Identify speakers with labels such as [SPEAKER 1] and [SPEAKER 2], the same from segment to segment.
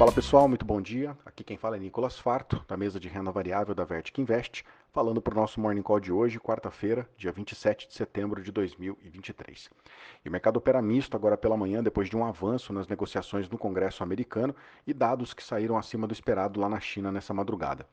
[SPEAKER 1] Fala pessoal, muito bom dia. Aqui quem fala é Nicolas Farto, da mesa de renda variável da Vertic Invest, falando para o nosso Morning Call de hoje, quarta-feira, dia 27 de setembro de 2023. E o mercado opera misto agora pela manhã, depois de um avanço nas negociações no Congresso americano e dados que saíram acima do esperado lá na China nessa madrugada.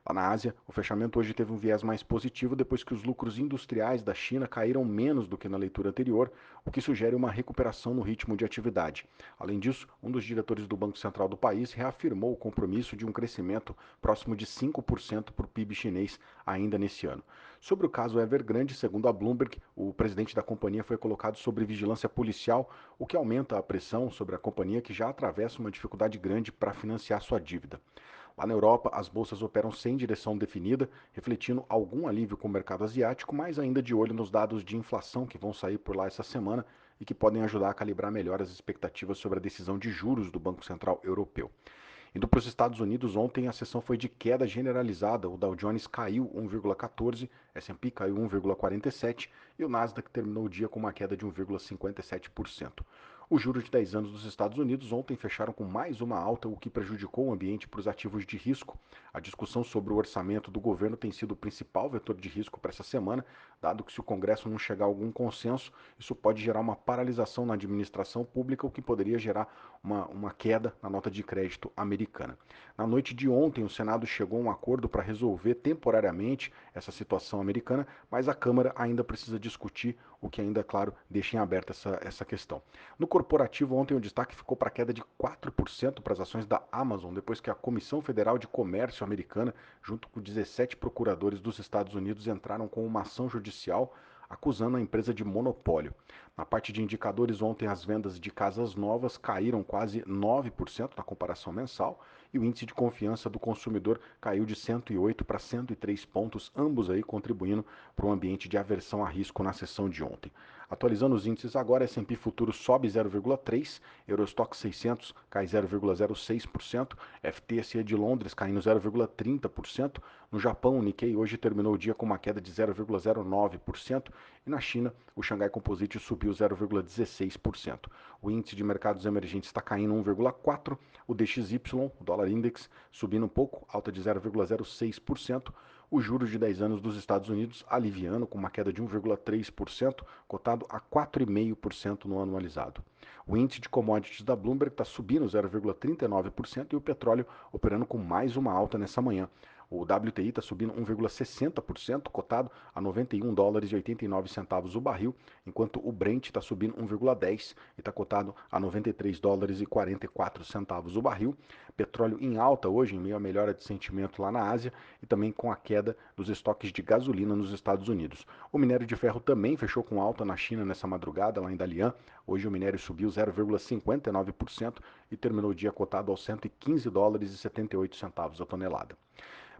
[SPEAKER 1] Lá na Ásia, o fechamento hoje teve um viés mais positivo depois que os lucros industriais da China caíram menos do que na leitura anterior, o que sugere uma recuperação no ritmo de atividade. Além disso, um dos diretores do Banco Central do país reafirmou o compromisso de um crescimento próximo de 5% para o PIB chinês ainda nesse ano. Sobre o caso Evergrande, segundo a Bloomberg, o presidente da companhia foi colocado sob vigilância policial, o que aumenta a pressão sobre a companhia que já atravessa uma dificuldade grande para financiar sua dívida. Lá na Europa, as bolsas operam sem direção definida, refletindo algum alívio com o mercado asiático, mas ainda de olho nos dados de inflação que vão sair por lá essa semana e que podem ajudar a calibrar melhor as expectativas sobre a decisão de juros do Banco Central Europeu. Indo para os Estados Unidos, ontem a sessão foi de queda generalizada. O Dow Jones caiu 1,14, S&P caiu 1,47 e o Nasdaq terminou o dia com uma queda de 1,57%. Os juros de 10 anos dos Estados Unidos ontem fecharam com mais uma alta, o que prejudicou o ambiente para os ativos de risco. A discussão sobre o orçamento do governo tem sido o principal vetor de risco para essa semana, dado que se o Congresso não chegar a algum consenso, isso pode gerar uma paralisação na administração pública, o que poderia gerar uma queda na nota de crédito americana. Na noite de ontem, o Senado chegou a um acordo para resolver temporariamente essa situação americana, mas a Câmara ainda precisa discutir, o que ainda, claro, deixa em aberto essa questão. No corporativo, ontem o destaque ficou para a queda de 4% para as ações da Amazon, depois que a Comissão Federal de Comércio americana, junto com 17 procuradores dos Estados Unidos, entraram com uma ação judicial acusando a empresa de monopólio. Na parte de indicadores, ontem as vendas de casas novas caíram quase 9% na comparação mensal e o índice de confiança do consumidor caiu de 108 para 103 pontos, ambos aí contribuindo para um ambiente de aversão a risco na sessão de ontem. Atualizando os índices agora, S&P Futuro sobe 0,3%, Eurostoxx 600 cai 0,06%, FTSE de Londres caindo 0,30%, no Japão o Nikkei hoje terminou o dia com uma queda de 0,09% e na China o Xangai Composite subiu 0,16%. O índice de mercados emergentes está caindo 1,4%, o DXY, o dólar index, subindo um pouco, alta de 0,06%, os juros de 10 anos dos Estados Unidos aliviando com uma queda de 1,3%, cotado a 4,5% no anualizado. O índice de commodities da Bloomberg está subindo 0,39% e o petróleo operando com mais uma alta nessa manhã. O WTI está subindo 1,60%, cotado a 91 dólares e 89 centavos o barril, enquanto o Brent está subindo 1,10 e está cotado a 93 dólares e 44 centavos o barril. Petróleo em alta hoje, em meio à melhora de sentimento lá na Ásia e também com a queda dos estoques de gasolina nos Estados Unidos. O minério de ferro também fechou com alta na China nessa madrugada, lá em Dalian. Hoje o minério subiu 0,59% e terminou o dia cotado aos 115 dólares e 78 centavos a tonelada.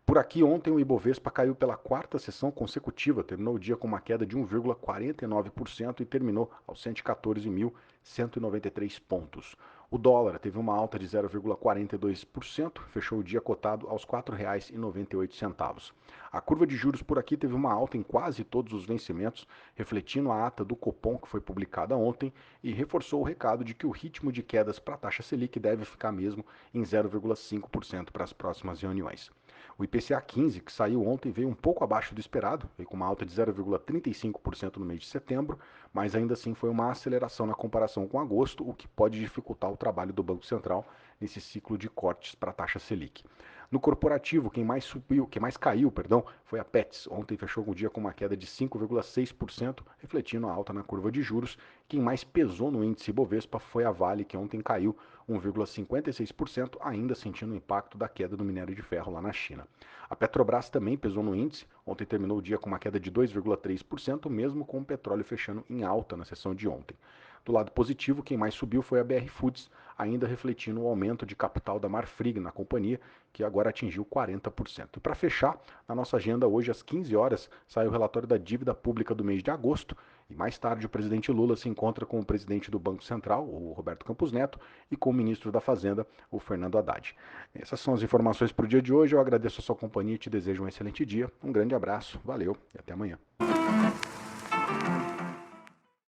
[SPEAKER 1] Por aqui, ontem o Ibovespa caiu pela quarta sessão consecutiva, terminou o dia com uma queda de 1,49% e terminou aos 114.193 pontos. O dólar teve uma alta de 0,42%, fechou o dia cotado aos R$ 4,98. A curva de juros por aqui teve uma alta em quase todos os vencimentos, refletindo a ata do Copom que foi publicada ontem e reforçou o recado de que o ritmo de quedas para a taxa Selic deve ficar mesmo em 0,5% para as próximas reuniões. O IPCA 15, que saiu ontem, veio um pouco abaixo do esperado, veio com uma alta de 0,35% no mês de setembro, mas ainda assim foi uma aceleração na comparação com agosto, o que pode dificultar o trabalho do Banco Central nesse ciclo de cortes para a taxa Selic. No corporativo, quem mais caiu, foi a Pets. Ontem fechou o dia com uma queda de 5,6%, refletindo a alta na curva de juros. Quem mais pesou no índice Bovespa foi a Vale, que ontem caiu 1,56%, ainda sentindo o impacto da queda do minério de ferro lá na China. A Petrobras também pesou no índice, ontem terminou o dia com uma queda de 2,3%, mesmo com o petróleo fechando em alta na sessão de ontem. Do lado positivo, quem mais subiu foi a BR Foods, ainda refletindo o aumento de capital da Marfrig na companhia, que agora atingiu 40%. E para fechar, na nossa agenda hoje às 15 horas, sai o relatório da dívida pública do mês de agosto, e mais tarde o presidente Lula se encontra com o presidente do Banco Central, o Roberto Campos Neto, e com o ministro da Fazenda, o Fernando Haddad. Essas são as informações para o dia de hoje, eu agradeço a sua companhia e te desejo um excelente dia, um grande abraço, valeu e até amanhã.